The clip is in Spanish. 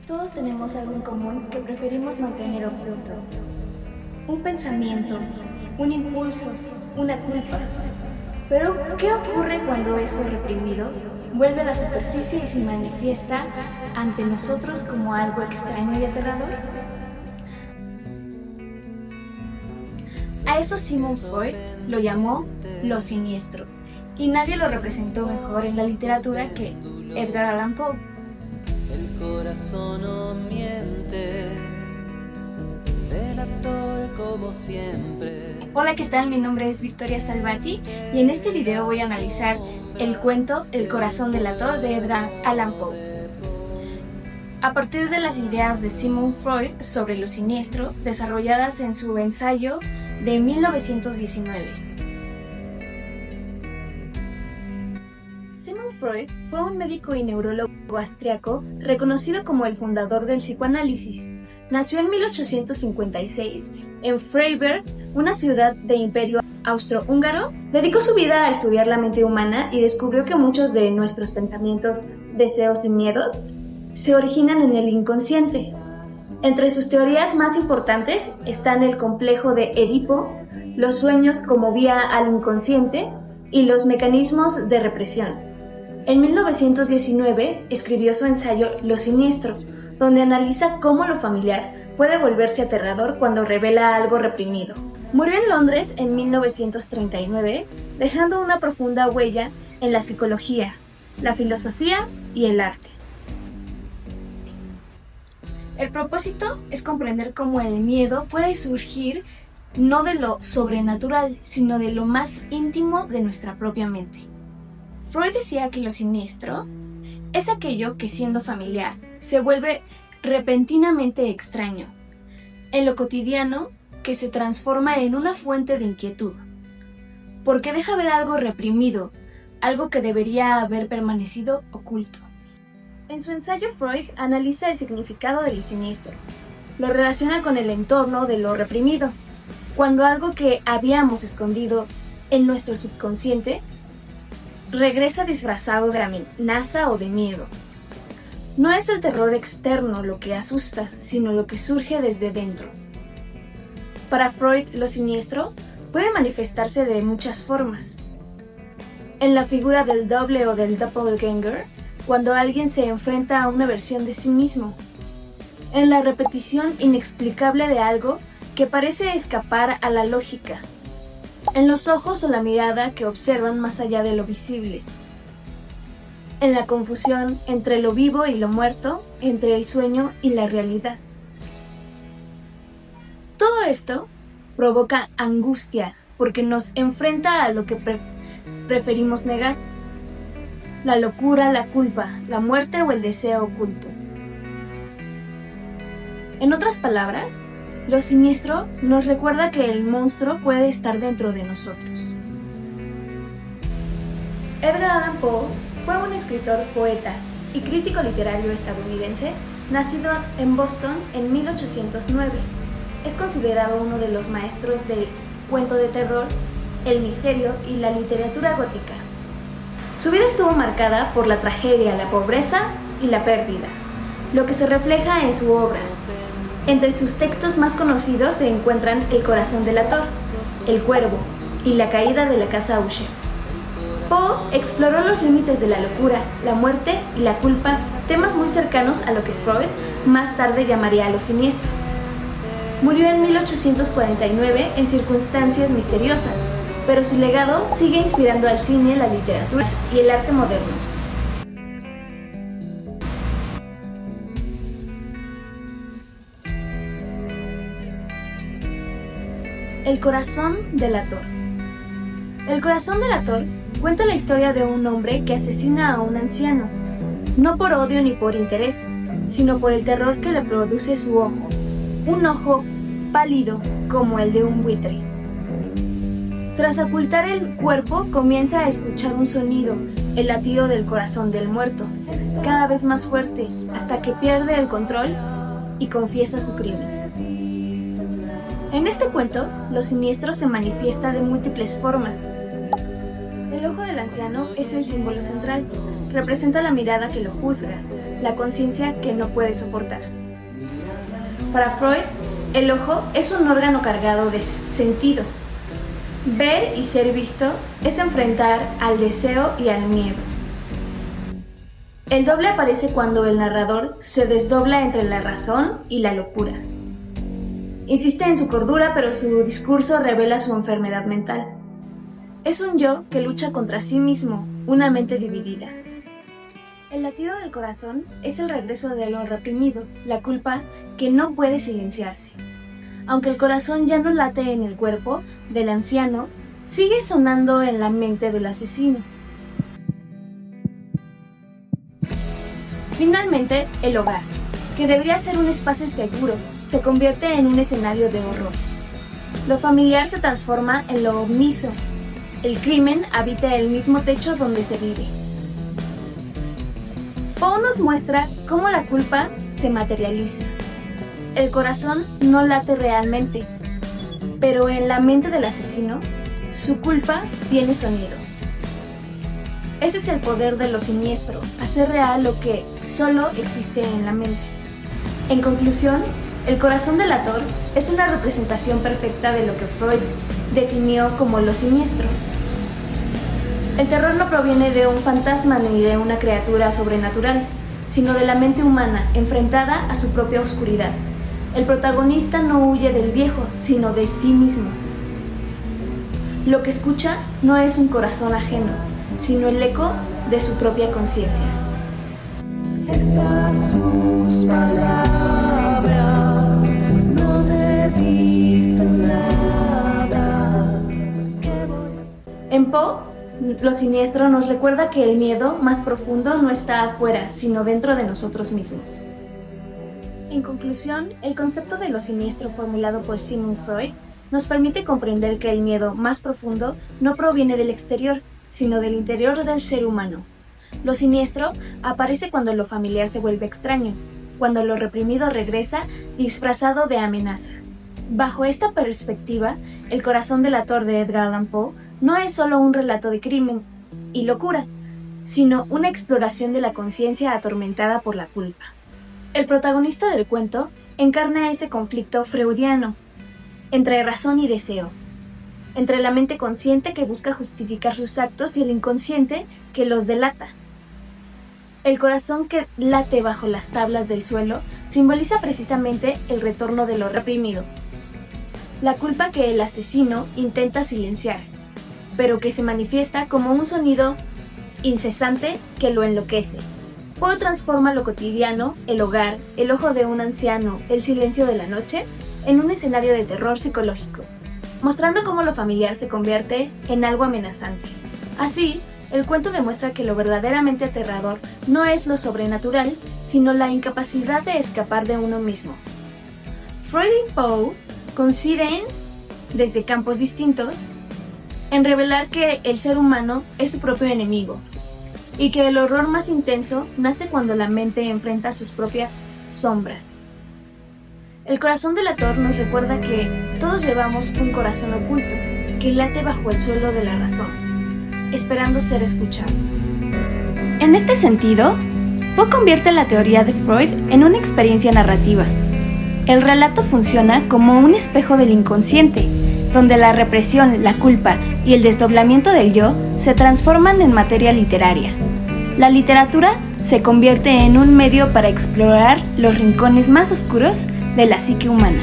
Todos tenemos algo en común que preferimos mantener oculto. Un pensamiento, un impulso, una culpa. Pero, ¿qué ocurre cuando eso reprimido vuelve a la superficie y se manifiesta ante nosotros como algo extraño y aterrador? A eso Sigmund Freud lo llamó lo siniestro, y nadie lo representó mejor en la literatura que Edgar Allan Poe. El corazón no miente, delator como siempre. Hola, ¿qué tal? Mi nombre es Victoria Salvati y en este video voy a analizar el cuento El corazón delator de Edgar Allan Poe. A partir de las ideas de Sigmund Freud sobre lo siniestro, desarrolladas en su ensayo de 1919. Sigmund Freud fue un médico y neurólogo austriaco reconocido como el fundador del psicoanálisis. Nació en 1856 en Freiberg, una ciudad del Imperio Austrohúngaro. Dedicó su vida a estudiar la mente humana y descubrió que muchos de nuestros pensamientos, deseos y miedos se originan en el inconsciente. Entre sus teorías más importantes están el complejo de Edipo, los sueños como vía al inconsciente y los mecanismos de represión. En 1919 escribió su ensayo Lo siniestro, donde analiza cómo lo familiar puede volverse aterrador cuando revela algo reprimido. Murió en Londres en 1939, dejando una profunda huella en la psicología, la filosofía y el arte. El propósito es comprender cómo el miedo puede surgir no de lo sobrenatural, sino de lo más íntimo de nuestra propia mente. Freud decía que lo siniestro es aquello que, siendo familiar, se vuelve repentinamente extraño, en lo cotidiano que se transforma en una fuente de inquietud, porque deja ver algo reprimido, algo que debería haber permanecido oculto. En su ensayo, Freud analiza el significado de lo siniestro. Lo relaciona con el entorno de lo reprimido, cuando algo que habíamos escondido en nuestro subconsciente regresa disfrazado de amenaza o de miedo. No es el terror externo lo que asusta, sino lo que surge desde dentro. Para Freud, lo siniestro puede manifestarse de muchas formas. En la figura del doble o del doppelganger, cuando alguien se enfrenta a una versión de sí mismo. En la repetición inexplicable de algo que parece escapar a la lógica. En los ojos o la mirada que observan más allá de lo visible. En la confusión entre lo vivo y lo muerto, entre el sueño y la realidad. Todo esto provoca angustia porque nos enfrenta a lo que preferimos negar. La locura, la culpa, la muerte o el deseo oculto. En otras palabras, lo siniestro nos recuerda que el monstruo puede estar dentro de nosotros. Edgar Allan Poe fue un escritor, poeta y crítico literario estadounidense, nacido en Boston en 1809. Es considerado uno de los maestros del cuento de terror, el misterio y la literatura gótica. Su vida estuvo marcada por la tragedia, la pobreza y la pérdida, lo que se refleja en su obra. Entre sus textos más conocidos se encuentran El corazón delator, El cuervo y La caída de la casa Usher. Poe exploró los límites de la locura, la muerte y la culpa, temas muy cercanos a lo que Freud más tarde llamaría lo siniestro. Murió en 1849 en circunstancias misteriosas, pero su legado sigue inspirando al cine, la literatura y el arte moderno. El corazón delator. El corazón delator cuenta la historia de un hombre que asesina a un anciano, no por odio ni por interés, sino por el terror que le produce su ojo, un ojo pálido como el de un buitre. Tras ocultar el cuerpo, comienza a escuchar un sonido, el latido del corazón del muerto, cada vez más fuerte, hasta que pierde el control y confiesa su crimen. En este cuento, lo siniestro se manifiesta de múltiples formas. El ojo del anciano es el símbolo central, representa la mirada que lo juzga, la conciencia que no puede soportar. Para Freud, el ojo es un órgano cargado de sentido. Ver y ser visto es enfrentar al deseo y al miedo. El doble aparece cuando el narrador se desdobla entre la razón y la locura. Insiste en su cordura, pero su discurso revela su enfermedad mental. Es un yo que lucha contra sí mismo, una mente dividida. El latido del corazón es el regreso de lo reprimido, la culpa que no puede silenciarse. Aunque el corazón ya no late en el cuerpo del anciano, sigue sonando en la mente del asesino. Finalmente, el hogar, que debería ser un espacio seguro, se convierte en un escenario de horror. Lo familiar se transforma en lo omiso. El crimen habita el mismo techo donde se vive. Poe nos muestra cómo la culpa se materializa. El corazón no late realmente, pero en la mente del asesino, su culpa tiene sonido. Ese es el poder de lo siniestro, hacer real lo que solo existe en la mente. En conclusión, el corazón delator es una representación perfecta de lo que Freud definió como lo siniestro. El terror no proviene de un fantasma ni de una criatura sobrenatural, sino de la mente humana enfrentada a su propia oscuridad. El protagonista no huye del viejo, sino de sí mismo. Lo que escucha no es un corazón ajeno, sino el eco de su propia conciencia. Estas sus palabras no me dicen nada. ¿Qué voy a hacer? En Poe, lo siniestro nos recuerda que el miedo más profundo no está afuera, sino dentro de nosotros mismos. En conclusión, el concepto de lo siniestro formulado por Sigmund Freud nos permite comprender que el miedo más profundo no proviene del exterior, sino del interior del ser humano. Lo siniestro aparece cuando lo familiar se vuelve extraño, cuando lo reprimido regresa disfrazado de amenaza. Bajo esta perspectiva, El corazón delator de Edgar Allan Poe no es solo un relato de crimen y locura, sino una exploración de la conciencia atormentada por la culpa. El protagonista del cuento encarna ese conflicto freudiano entre razón y deseo, entre la mente consciente que busca justificar sus actos y el inconsciente que los delata. El corazón que late bajo las tablas del suelo simboliza precisamente el retorno de lo reprimido, la culpa que el asesino intenta silenciar, pero que se manifiesta como un sonido incesante que lo enloquece. Poe transforma lo cotidiano, el hogar, el ojo de un anciano, el silencio de la noche, en un escenario de terror psicológico, mostrando cómo lo familiar se convierte en algo amenazante. Así, el cuento demuestra que lo verdaderamente aterrador no es lo sobrenatural, sino la incapacidad de escapar de uno mismo. Freud y Poe coinciden, desde campos distintos, en revelar que el ser humano es su propio enemigo, y que el horror más intenso nace cuando la mente enfrenta sus propias sombras. El corazón delator nos recuerda que todos llevamos un corazón oculto, que late bajo el suelo de la razón, esperando ser escuchado. En este sentido, Poe convierte la teoría de Freud en una experiencia narrativa. El relato funciona como un espejo del inconsciente, donde la represión, la culpa y el desdoblamiento del yo se transforman en materia literaria. La literatura se convierte en un medio para explorar los rincones más oscuros de la psique humana.